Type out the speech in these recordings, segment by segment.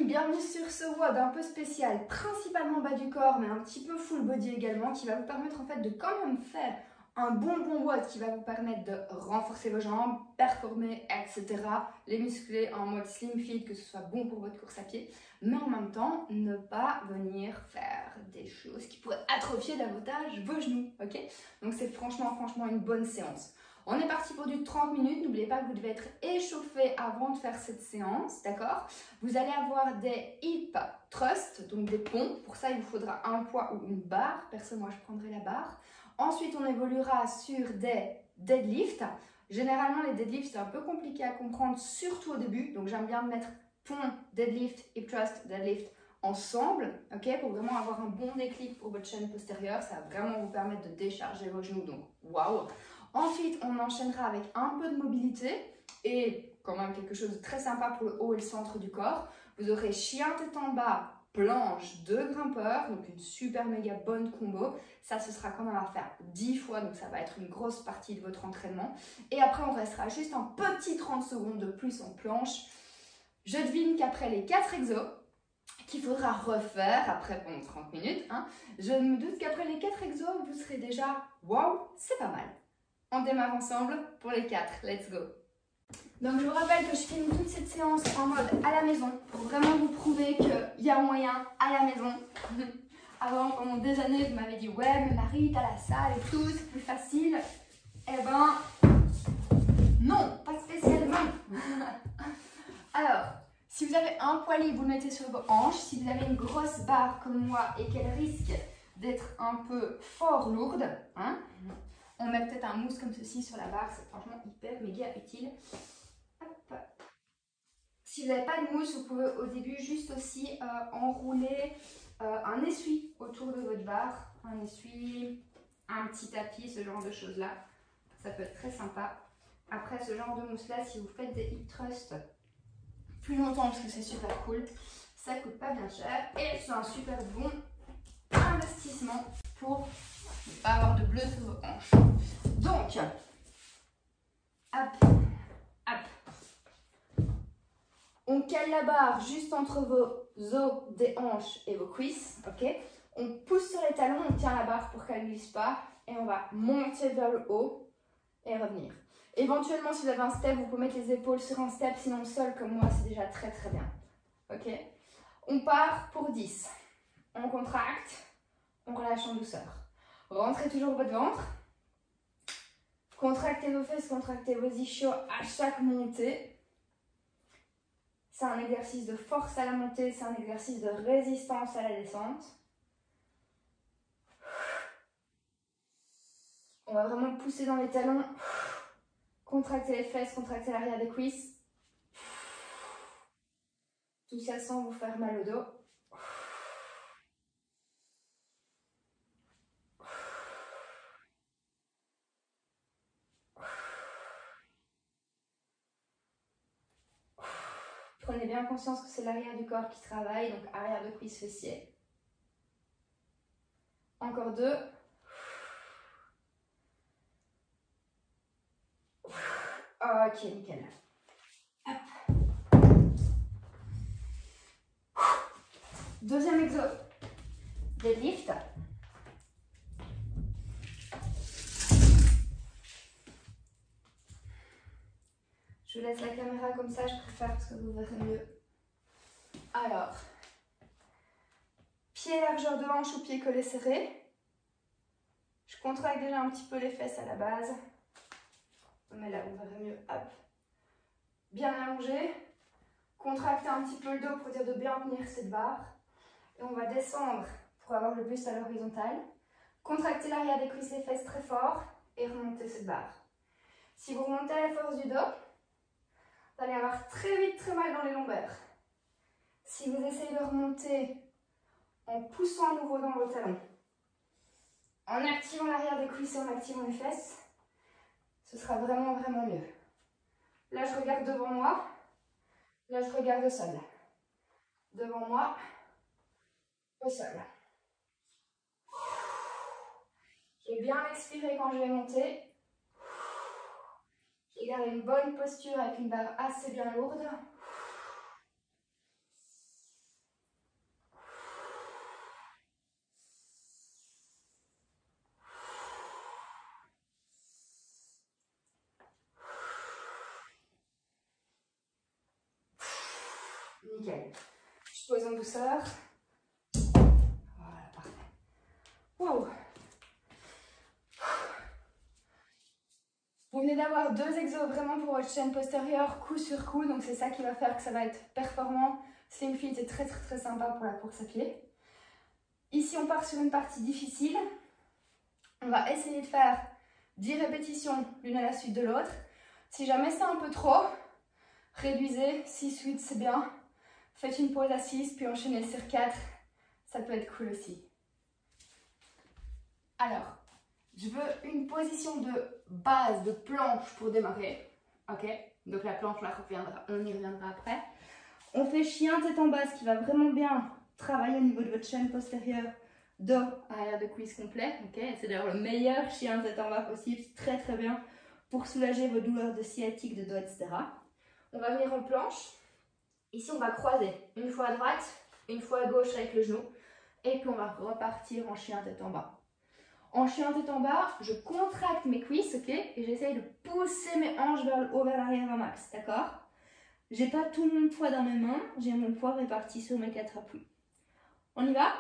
team, bienvenue sur ce WOD un peu spécial, principalement bas du corps mais un petit peu full body également, qui va vous permettre en fait de quand même faire un bon WOD qui va vous permettre de renforcer vos jambes, performer, etc. Les muscler en mode slim fit, que ce soit bon pour votre course à pied, mais en même temps ne pas venir faire des choses qui pourraient atrophier davantage vos genoux, ok? Donc c'est franchement une bonne séance. On est parti pour du 30 minutes, n'oubliez pas que vous devez être échauffé avant de faire cette séance, d'accord? Vous allez avoir des hip thrusts, donc des pompes. Pour ça, il vous faudra un poids ou une barre. Perso, moi, je prendrai la barre. Ensuite, on évoluera sur des deadlifts. Généralement, les deadlifts, c'est un peu compliqué à comprendre, surtout au début. Donc, j'aime bien mettre pont, deadlift, hip thrust, deadlift ensemble, ok? Pour vraiment avoir un bon déclic pour votre chaîne postérieure. Ça va vraiment vous permettre de décharger vos genoux, donc waouh! Ensuite, on enchaînera avec un peu de mobilité et quand même quelque chose de très sympa pour le haut et le centre du corps. Vous aurez chien tête en bas, planche de grimpeur, donc une super méga bonne combo. Ça, ce sera quand même à faire 10 fois, donc ça va être une grosse partie de votre entraînement. Et après, on restera juste un petit 30 secondes de plus en planche. Je devine qu'après les 4 exos, qu'il faudra refaire après pendant 30 minutes, hein, je me doute qu'après les 4 exos, vous serez déjà « Waouh, c'est pas mal ». On démarre ensemble pour les 4, let's go. Donc je vous rappelle que je filme toute cette séance en mode à la maison pour vraiment vous prouver qu'il y a moyen à la maison. Avant, pendant des années, vous m'avez dit ouais mais Marie, t'as la salle et tout, c'est plus facile. Eh ben, non, pas spécialement. Alors, si vous avez un poids libre, vous le mettez sur vos hanches. Si vous avez une grosse barre comme moi et qu'elle risque d'être un peu fort lourde, hein, on met peut-être un mousse comme ceci sur la barre, c'est franchement hyper méga utile. Hop. Si vous n'avez pas de mousse, vous pouvez au début juste aussi enrouler un essuie autour de votre barre. Un essuie, un petit tapis, ce genre de choses-là. Ça peut être très sympa. Après ce genre de mousse-là, si vous faites des hip thrusts plus longtemps, parce que c'est super cool, ça coûte pas bien cher. Et c'est un super bon investissement pour ne pas avoir de bleu sur vos hanches. Donc, hop, hop. On cale la barre juste entre vos os des hanches et vos cuisses, ok? On pousse sur les talons, on tient la barre pour qu'elle ne glisse pas et on va monter vers le haut et revenir. Éventuellement, si vous avez un step, vous pouvez mettre les épaules sur un step, sinon le sol comme moi, c'est déjà très bien, ok? On part pour 10. On contracte, on relâche en douceur. Rentrez toujours votre ventre. Contractez vos fesses, contractez vos ischios à chaque montée. C'est un exercice de force à la montée, c'est un exercice de résistance à la descente. On va vraiment pousser dans les talons. Contractez les fesses, contractez l'arrière des cuisses. Tout ça sans vous faire mal au dos. Prenez bien conscience que c'est l'arrière du corps qui travaille, donc arrière de cuisse fessier. Encore 2. Ok, nickel. Hop. Deuxième exo. Deadlift. Je vous laisse la caméra comme ça, je préfère parce que vous verrez mieux. Alors, pied largeur de hanche ou pied collé serré. Je contracte déjà un petit peu les fesses à la base. Mais là, vous verrez mieux. Hop. Bien allongé. Contractez un petit peu le dos pour dire de bien tenir cette barre. Et on va descendre pour avoir le buste à l'horizontale. Contractez l'arrière des cuisses, les fesses très fort et remontez cette barre. Si vous remontez à la force du dos, vous allez avoir très vite très mal dans les lombaires. Si vous essayez de remonter en poussant à nouveau dans vos talons, en activant l'arrière des cuisses et en activant les fesses, ce sera vraiment mieux. Là, je regarde devant moi. Là, je regarde au sol. Devant moi, au sol. J'ai bien expiré quand je vais monter. J'ai gardé une bonne posture avec une barre assez bien lourde. Nickel. Je pose en douceur. Voilà, parfait. Wow. Vous venez d'avoir 2 exos vraiment pour votre chaîne postérieure, coup sur coup. Donc c'est ça qui va faire que ça va être performant. Slim Fit est très très très sympa pour la course à pied. Ici on part sur une partie difficile. On va essayer de faire 10 répétitions l'une à la suite de l'autre. Si jamais c'est un peu trop, réduisez. 6-8 c'est bien. Faites une pause à 6 puis enchaînez sur 4. Ça peut être cool aussi. Alors, je veux une position de base, de planche pour démarrer. Ok? Donc la planche, on y reviendra après. On fait chien tête en bas, ce qui va vraiment bien travailler au niveau de votre chaîne postérieure, dos, arrière de cuisse complet. Ok? C'est d'ailleurs le meilleur chien tête en bas possible. C'est très très bien pour soulager vos douleurs de sciatique, de dos, etc. On va venir en planche. Ici, on va croiser une fois à droite, une fois à gauche avec le genou. Et puis on va repartir en chien tête en bas. En chien tête en bas, je contracte mes cuisses, ok? Et j'essaye de pousser mes hanches vers le haut, vers l'arrière un max, d'accord? J'ai pas tout mon poids dans mes mains, j'ai mon poids réparti sur mes 4 appuis. On y va?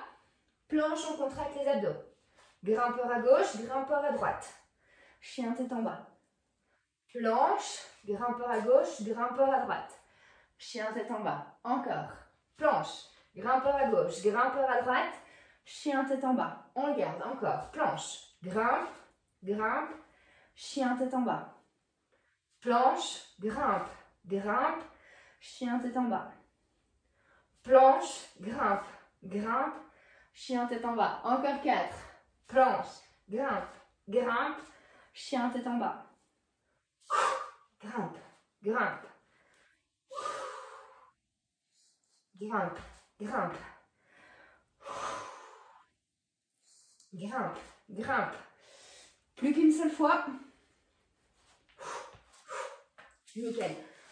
Planche, on contracte les abdos. Grimpeur à gauche, grimpeur à droite. Chien tête en bas. Planche, grimpeur à gauche, grimpeur à droite. Chien tête en bas. Encore. Planche, grimpeur à gauche, grimpeur à droite. Chien tête en bas. On le garde. Encore. Planche. Grimpe. Grimpe. Chien tête en bas. Planche. Grimpe. Grimpe. Chien tête en bas. Planche. Grimpe. Grimpe. Chien tête en bas. Encore 4. Planche. Grimpe. Grimpe. Chien tête en bas. Grimpe. Grimpe. Grimpe. Grimpe. Grimpe, grimpe. Plus qu'une seule fois. Nickel.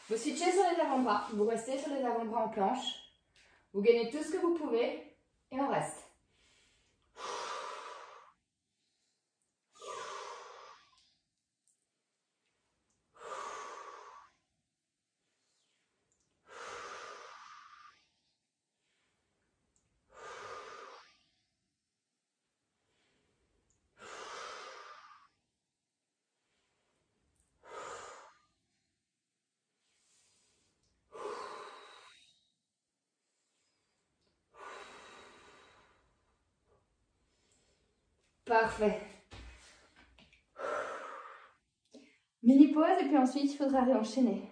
Vous switchez sur les avant-bras. Vous restez sur les avant-bras en planche. Vous gagnez tout ce que vous pouvez. Et on reste. Parfait. Mini pause et puis ensuite il faudra réenchaîner.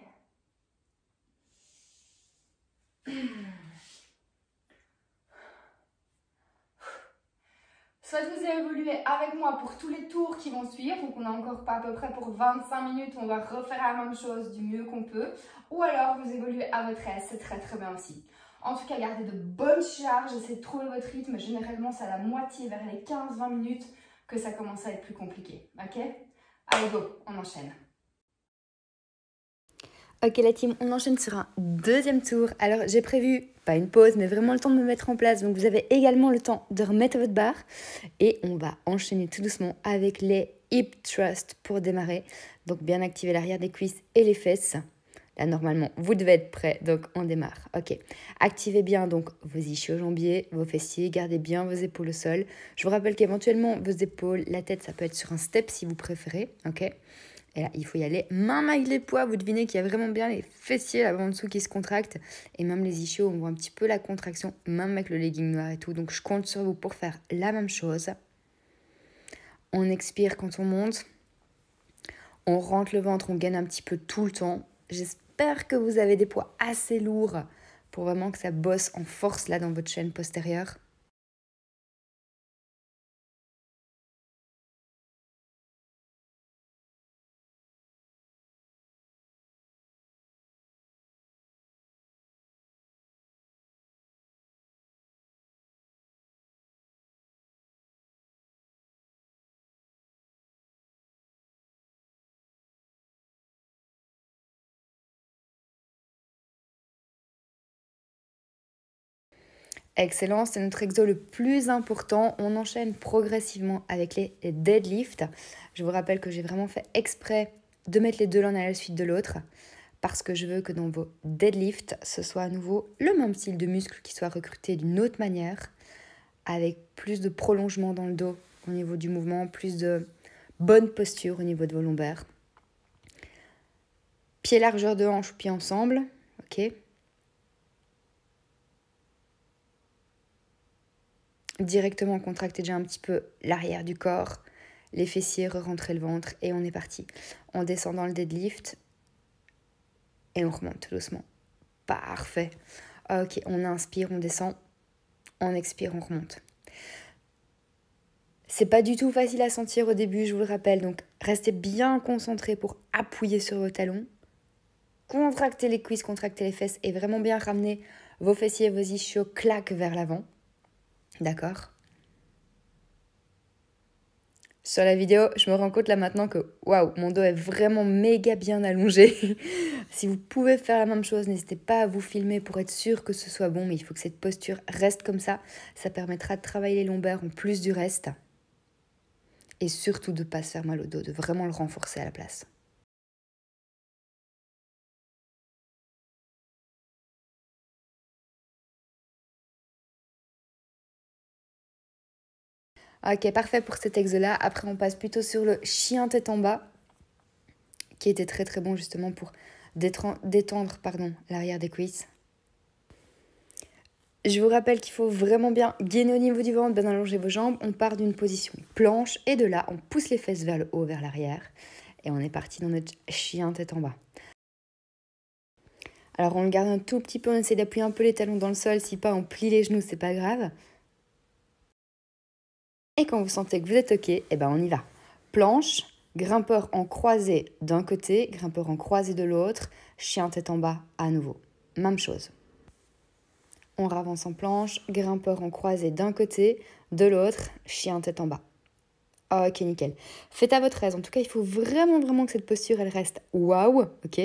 Soit vous évoluez avec moi pour tous les tours qui vont suivre, donc on a encore pas à peu près pour 25 minutes, on va refaire la même chose du mieux qu'on peut, ou alors vous évoluez à votre aise, c'est très très bien aussi. En tout cas, gardez de bonnes charges, essayez de trouver votre rythme, généralement c'est à la moitié, vers les 15-20 minutes, que ça commence à être plus compliqué, ok? Allez go, on enchaîne. Ok la team, on enchaîne sur un deuxième tour. Alors j'ai prévu, pas une pause, mais vraiment le temps de me mettre en place. Donc vous avez également le temps de remettre votre barre. Et on va enchaîner tout doucement avec les hip thrusts pour démarrer. Donc bien activer l'arrière des cuisses et les fesses. Là normalement, vous devez être prêts, donc on démarre. Ok, activez bien donc vos ischio-jambiers, vos fessiers, gardez bien vos épaules au sol. Je vous rappelle qu'éventuellement vos épaules, la tête, ça peut être sur un step si vous préférez. Ok. Et là, il faut y aller main avec les poids. Vous devinez qu'il y a vraiment bien les fessiers là en dessous qui se contractent. Et même les ischios, on voit un petit peu la contraction, même avec le legging noir et tout. Donc, je compte sur vous pour faire la même chose. On expire quand on monte. On rentre le ventre, on gaine un petit peu tout le temps. J'espère que vous avez des poids assez lourds pour vraiment que ça bosse en force là dans votre chaîne postérieure. Excellent, c'est notre exo le plus important. On enchaîne progressivement avec les deadlifts. Je vous rappelle que j'ai vraiment fait exprès de mettre les deux l'un à la suite de l'autre parce que je veux que dans vos deadlifts, ce soit à nouveau le même style de muscle qui soit recruté d'une autre manière, avec plus de prolongement dans le dos au niveau du mouvement, plus de bonne posture au niveau de vos lombaires. Pied largeur de hanche, pieds ensemble, ok. Directement contractez déjà un petit peu l'arrière du corps, les fessiers, re-rentrez le ventre et on est parti. On descend dans le deadlift et on remonte tout doucement. Parfait. Ok, on inspire, on descend, on expire, on remonte. C'est pas du tout facile à sentir au début, je vous le rappelle, donc restez bien concentrés pour appuyer sur vos talons. Contractez les cuisses, contractez les fesses et vraiment bien ramener vos fessiers et vos ischios claquent vers l'avant. D'accord ? Sur la vidéo, je me rends compte là maintenant que waouh, mon dos est vraiment méga bien allongé. Si vous pouvez faire la même chose, n'hésitez pas à vous filmer pour être sûr que ce soit bon, mais il faut que cette posture reste comme ça. Ça permettra de travailler les lombaires en plus du reste. Et surtout de ne pas se faire mal au dos, de vraiment le renforcer à la place. Ok, parfait pour cet exo-là. Après, on passe plutôt sur le chien tête en bas, qui était très très bon justement pour détendre l'arrière des cuisses. Je vous rappelle qu'il faut vraiment bien gainer au niveau du ventre, bien allonger vos jambes. On part d'une position planche et de là, on pousse les fesses vers le haut, vers l'arrière. Et on est parti dans notre chien tête en bas. Alors on le garde un tout petit peu, on essaie d'appuyer un peu les talons dans le sol. Si pas, on plie les genoux, c'est pas grave. Et quand vous sentez que vous êtes ok, eh ben on y va. Planche, grimpeur en croisé d'un côté, grimpeur en croisé de l'autre, chien tête en bas à nouveau. Même chose. On avance en planche, grimpeur en croisé d'un côté, de l'autre, chien tête en bas. Ok, nickel. Faites à votre aise. En tout cas, il faut vraiment que cette posture, elle reste waouh, ok.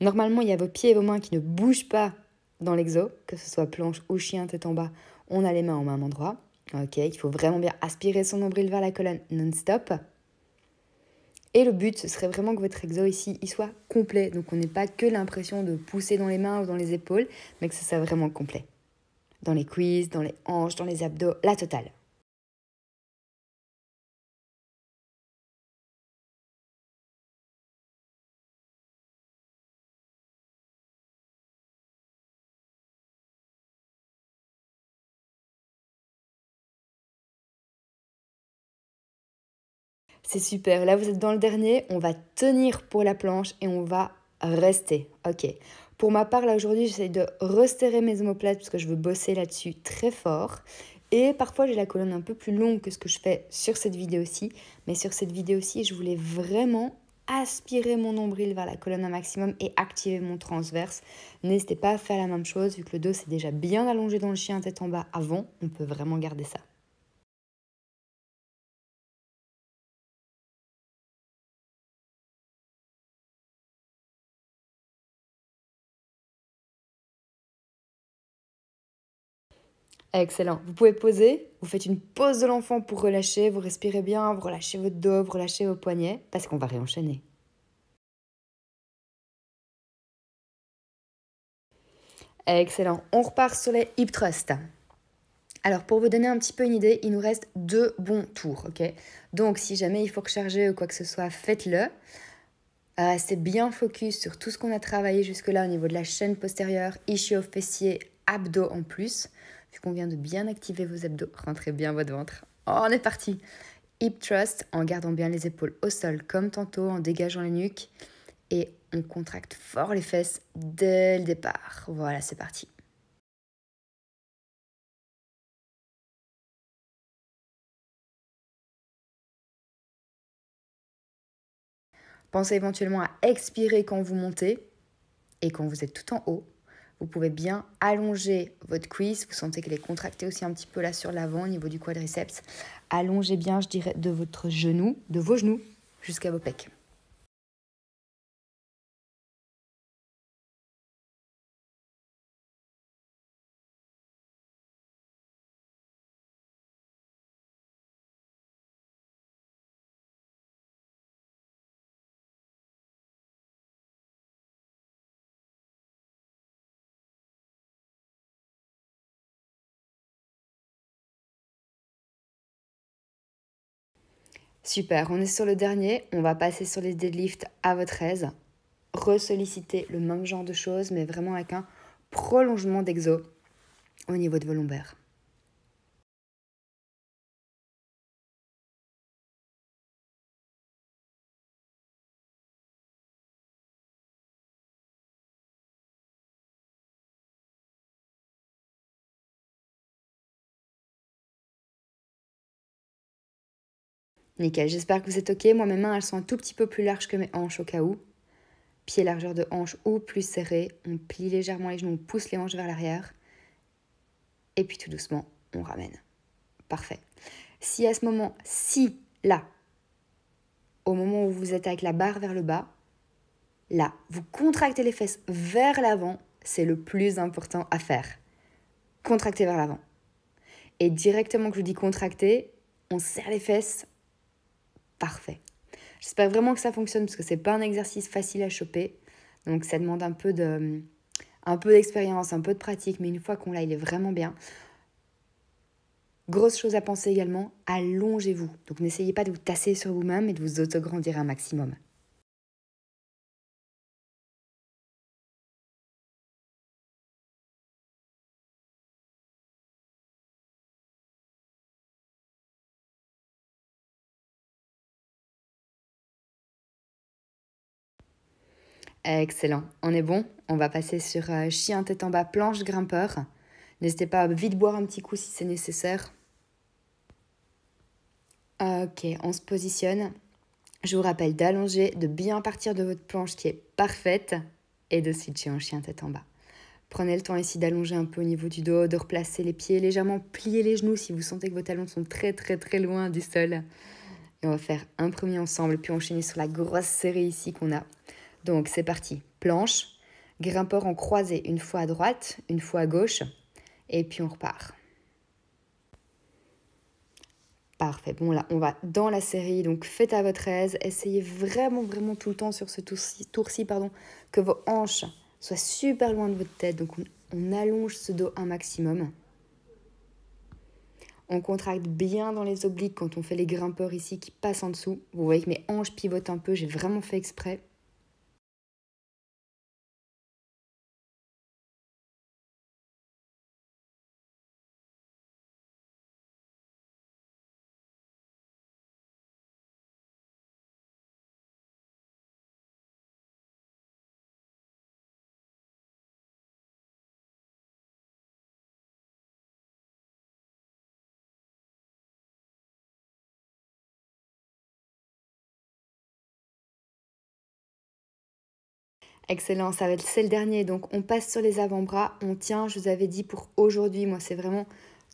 Normalement, il y a vos pieds et vos mains qui ne bougent pas dans l'exo, que ce soit planche ou chien tête en bas. On a les mains au même endroit. Ok, il faut vraiment bien aspirer son nombril vers la colonne non-stop. Et le but, ce serait vraiment que votre exo ici, il soit complet. Donc, on n'ait pas que l'impression de pousser dans les mains ou dans les épaules, mais que ce soit vraiment complet. Dans les cuisses, dans les hanches, dans les abdos, la totale. C'est super. Là, vous êtes dans le dernier. On va tenir pour la planche et on va rester. Ok. Pour ma part, là, aujourd'hui, j'essaie de resserrer mes omoplates parce que je veux bosser là-dessus très fort. Et parfois, j'ai la colonne un peu plus longue que ce que je fais sur cette vidéo-ci. Mais sur cette vidéo-ci, je voulais vraiment aspirer mon nombril vers la colonne un maximum et activer mon transverse. N'hésitez pas à faire la même chose. Vu que le dos s'est déjà bien allongé dans le chien tête en bas avant, on peut vraiment garder ça. Excellent. Vous pouvez poser, vous faites une pause de l'enfant pour relâcher, vous respirez bien, vous relâchez votre dos, vous relâchez vos poignets, parce qu'on va réenchaîner. Excellent. On repart sur les hip thrusts. Alors, pour vous donner un petit peu une idée, il nous reste 2 bons tours, ok? Donc, si jamais il faut recharger ou quoi que ce soit, faites-le. Restez bien focus sur tout ce qu'on a travaillé jusque-là au niveau de la chaîne postérieure, ischio fessier, abdos en plus. Vu qu'on vient de bien activer vos abdos, rentrez bien votre ventre. Oh, on est parti. Hip thrust en gardant bien les épaules au sol comme tantôt, en dégageant la nuque. Et on contracte fort les fesses dès le départ. Voilà, c'est parti. Pensez éventuellement à expirer quand vous montez et quand vous êtes tout en haut. Vous pouvez bien allonger votre cuisse. Vous sentez qu'elle est contractée aussi un petit peu là sur l'avant au niveau du quadriceps. Allongez bien, je dirais, de vos genoux jusqu'à vos pecs. Super, on est sur le dernier. On va passer sur les deadlifts à votre aise. Ressolliciter le même genre de choses, mais vraiment avec un prolongement d'exo au niveau de vos lombaires. Nickel, j'espère que vous êtes ok. Moi, mes mains, elles sont un tout petit peu plus larges que mes hanches au cas où. Pieds largeur de hanche ou plus serré. On plie légèrement les genoux, on pousse les hanches vers l'arrière. Et puis tout doucement, on ramène. Parfait. Si à ce moment, là, au moment où vous êtes avec la barre vers le bas, là, vous contractez les fesses vers l'avant, c'est le plus important à faire. Contractez vers l'avant. Et directement que je vous dis contracter, on serre les fesses. Parfait. J'espère vraiment que ça fonctionne parce que c'est pas un exercice facile à choper. Donc ça demande un peu d'expérience, un peu de pratique, mais une fois qu'on l'a, il est vraiment bien. Grosse chose à penser également, allongez-vous. Donc n'essayez pas de vous tasser sur vous-même et de vous autograndir un maximum. Excellent, on est bon. On va passer sur chien tête en bas, planche grimpeur. N'hésitez pas à vite boire un petit coup si c'est nécessaire. Ok, on se positionne. Je vous rappelle d'allonger, de bien partir de votre planche qui est parfaite et de switcher en chien tête en bas. Prenez le temps ici d'allonger un peu au niveau du dos, de replacer les pieds, légèrement plier les genoux si vous sentez que vos talons sont très très très loin du sol. Et on va faire un premier ensemble, puis enchaîner sur la grosse série ici qu'on a. Donc c'est parti, planche, grimpeur en croisé, une fois à droite, une fois à gauche, et puis on repart. Parfait, bon là on va dans la série, donc faites à votre aise, essayez vraiment tout le temps sur ce tour-ci, que vos hanches soient super loin de votre tête, donc on allonge ce dos un maximum. On contracte bien dans les obliques quand on fait les grimpeurs ici qui passent en dessous. Vous voyez que mes hanches pivotent un peu, j'ai vraiment fait exprès. Excellent, c'est le dernier. Donc on passe sur les avant-bras, on tient, je vous avais dit pour aujourd'hui, moi c'est vraiment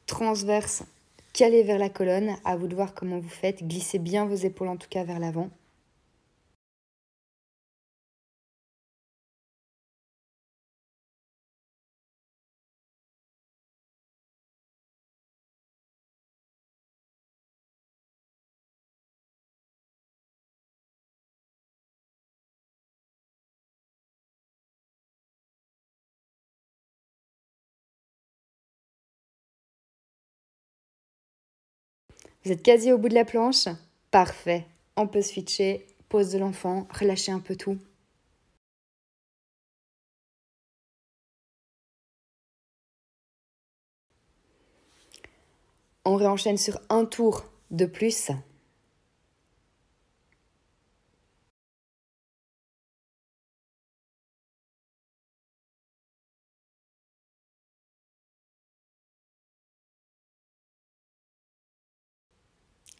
transverse, calé vers la colonne. À vous de voir comment vous faites. Glissez bien vos épaules en tout cas vers l'avant. Vous êtes quasi au bout de la planche. Parfait. On peut switcher. Pose de l'enfant. Relâchez un peu tout. On réenchaîne sur un tour de plus.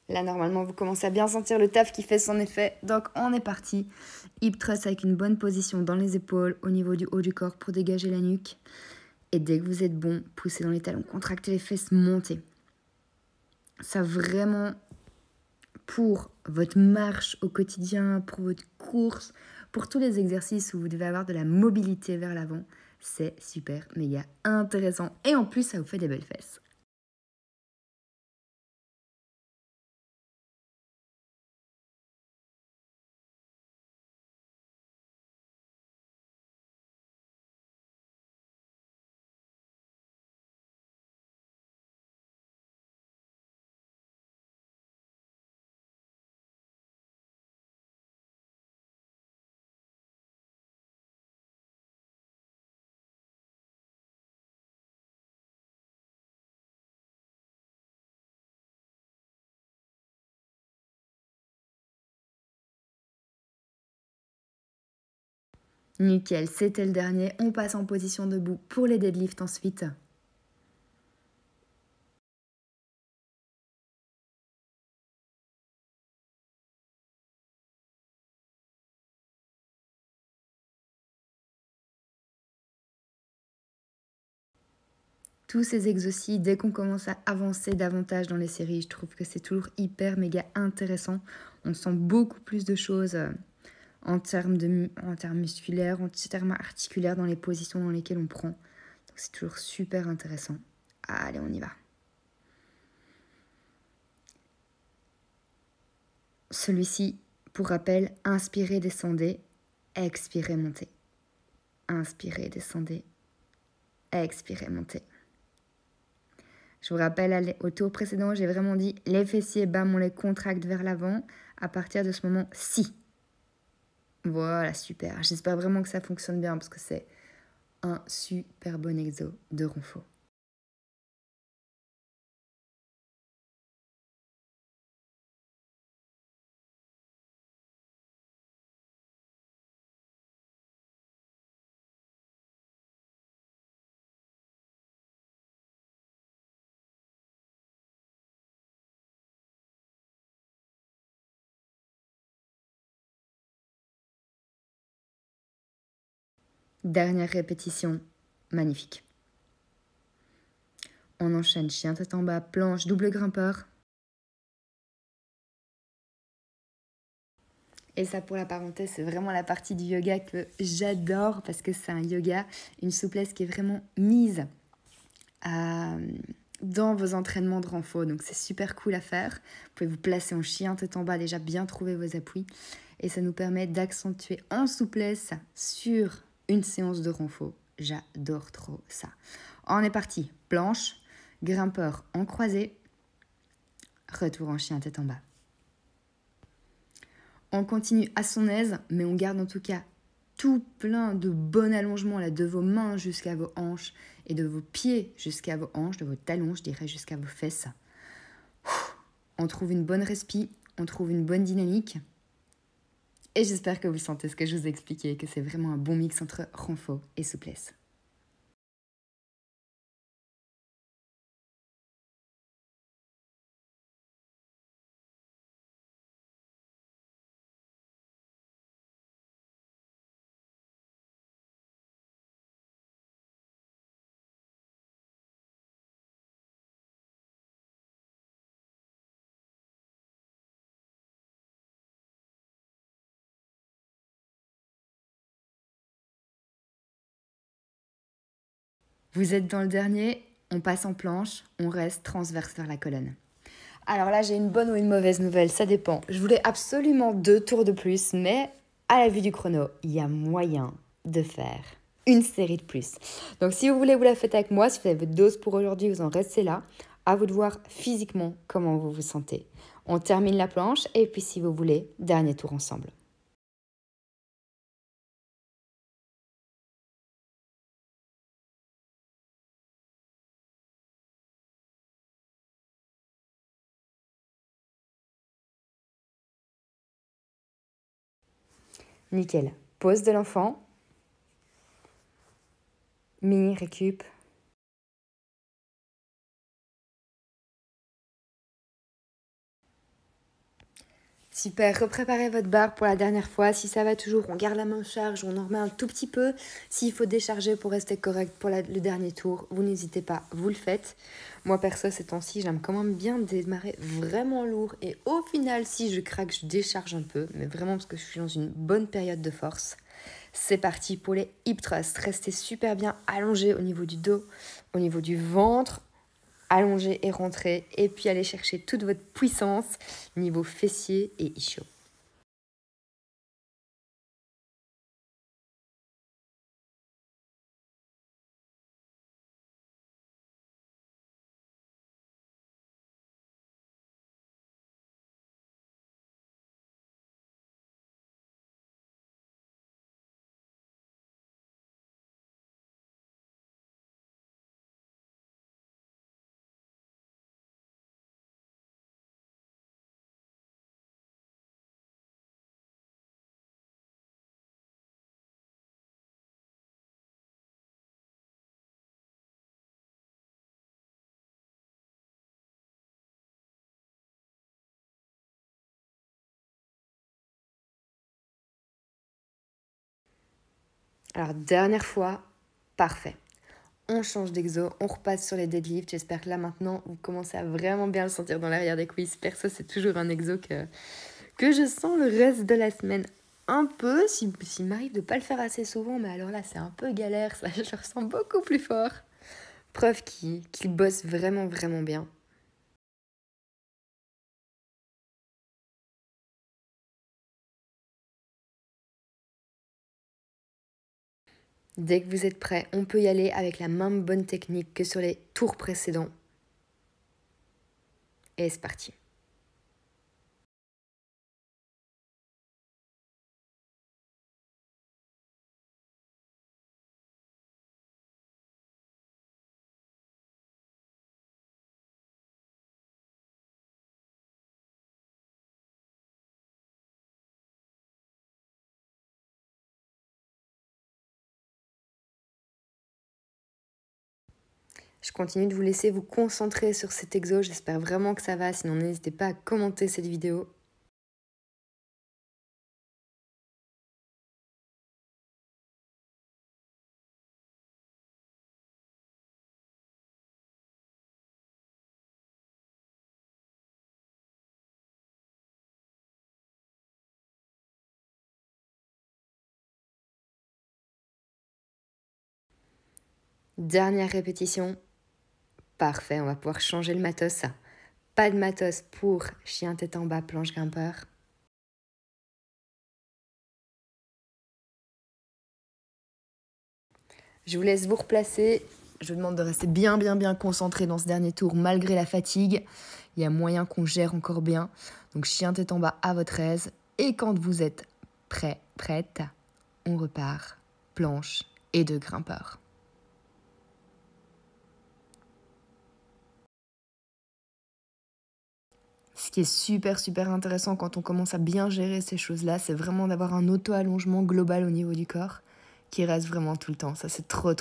Là, normalement, vous commencez à bien sentir le taf qui fait son effet. Donc, on est parti. Hip thrust avec une bonne position dans les épaules, au niveau du haut du corps pour dégager la nuque. Et dès que vous êtes bon, poussez dans les talons, contractez les fesses, montez. Ça vraiment, pour votre marche au quotidien, pour votre course, pour tous les exercices où vous devez avoir de la mobilité vers l'avant, c'est super, méga intéressant. Et en plus, ça vous fait des belles fesses. Nickel, c'était le dernier. On passe en position debout pour les deadlifts ensuite. Tous ces exercices, dès qu'on commence à avancer davantage dans les séries, je trouve que c'est toujours hyper méga intéressant. On sent beaucoup plus de choses en termes musculaires, en termes articulaires dans les positions dans lesquelles on prend. Donc c'est toujours super intéressant. Allez, on y va. Celui-ci, pour rappel, inspirez, descendez, expirez, montez. Inspirez, descendez, expirez, montez. Je vous rappelle, au tour précédent, j'ai vraiment dit les fessiers bas, on les contracte vers l'avant. À partir de ce moment-ci. Voilà, super. J'espère vraiment que ça fonctionne bien parce que c'est un super bon exo de renfort. Dernière répétition, magnifique. On enchaîne chien tête en bas, planche, double grimpeur. Et ça, pour la parenthèse, c'est vraiment la partie du yoga que j'adore parce que c'est un yoga, une souplesse qui est vraiment mise dans vos entraînements de renfort. Donc c'est super cool à faire. Vous pouvez vous placer en chien tête en bas, déjà bien trouver vos appuis. Et ça nous permet d'accentuer en souplesse sur une séance de renfort. J'adore trop ça. On est parti. Planche, grimpeur en croisé, retour en chien tête en bas. On continue à son aise, mais on garde en tout cas tout plein de bon allongement là, de vos mains jusqu'à vos hanches et de vos pieds jusqu'à vos hanches, de vos talons, je dirais, jusqu'à vos fesses. On trouve une bonne respi, on trouve une bonne dynamique. Et j'espère que vous sentez ce que je vous ai expliqué, que c'est vraiment un bon mix entre renfort et souplesse. Vous êtes dans le dernier, on passe en planche, on reste transverse vers la colonne. Alors là, j'ai une bonne ou une mauvaise nouvelle, ça dépend. Je voulais absolument 2 tours de plus, mais à la vue du chrono, il y a moyen de faire une série de plus. Donc si vous voulez, vous la faites avec moi. Si vous avez votre dose pour aujourd'hui, vous en restez là. À vous de voir physiquement comment vous vous sentez. On termine la planche et puis si vous voulez, dernier tour ensemble. Nickel. Pose de l'enfant. Mini récup. Super, repréparez votre barre pour la dernière fois. Si ça va toujours, on garde la main en charge, on en remet un tout petit peu. S'il faut décharger pour rester correct pour le dernier tour, vous n'hésitez pas, vous le faites. Moi perso, ces temps-ci, j'aime quand même bien démarrer vraiment lourd. Et au final, si je craque, je décharge un peu. Mais vraiment parce que je suis dans une bonne période de force. C'est parti pour les hip thrusts. Restez super bien allongés au niveau du dos, au niveau du ventre. Allongez et rentrez, et puis allez chercher toute votre puissance niveau fessier et ischio. Alors, dernière fois, parfait. On change d'exo, on repasse sur les deadlifts. J'espère que là, maintenant, vous commencez à vraiment bien le sentir dans l'arrière des cuisses. Perso, c'est toujours un exo que je sens le reste de la semaine un peu. S'il m'arrive de ne pas le faire assez souvent, mais alors là, c'est un peu galère. Ça, je le ressens beaucoup plus fort. Preuve qu'il bosse vraiment, vraiment bien. Dès que vous êtes prêt, on peut y aller avec la même bonne technique que sur les tours précédents. Et c'est parti. Je continue de vous laisser vous concentrer sur cet exo. J'espère vraiment que ça va. Sinon, n'hésitez pas à commenter cette vidéo. Dernière répétition. Parfait, on va pouvoir changer le matos. Pas de matos pour chien tête en bas, planche grimpeur. Je vous laisse vous replacer. Je vous demande de rester bien concentré dans ce dernier tour malgré la fatigue. Il y a moyen qu'on gère encore bien. Donc chien tête en bas à votre aise. Et quand vous êtes prête, on repart planche et de grimpeur. Ce qui est super intéressant quand on commence à bien gérer ces choses-là, c'est vraiment d'avoir un auto-allongement global au niveau du corps qui reste vraiment tout le temps. Ça, c'est trop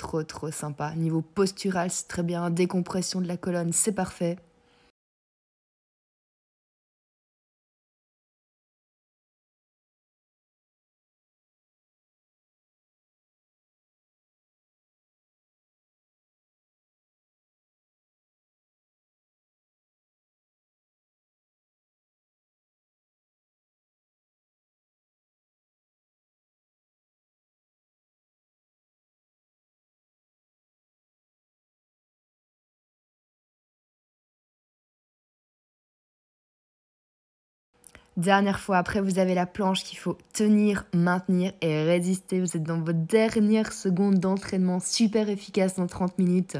sympa. Niveau postural, c'est très bien. Décompression de la colonne, c'est parfait. Dernière fois, après vous avez la planche qu'il faut tenir, maintenir et résister. Vous êtes dans votre dernière seconde d'entraînement super efficace dans 30 minutes.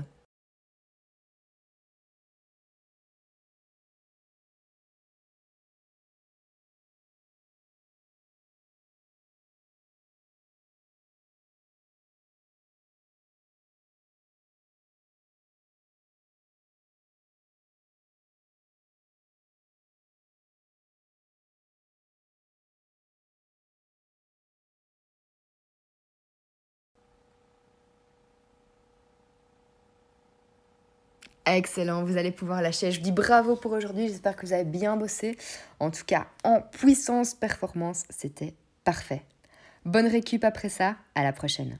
Excellent, vous allez pouvoir lâcher. Je vous dis bravo pour aujourd'hui, j'espère que vous avez bien bossé. En tout cas, en puissance performance, c'était parfait. Bonne récup après ça, à la prochaine.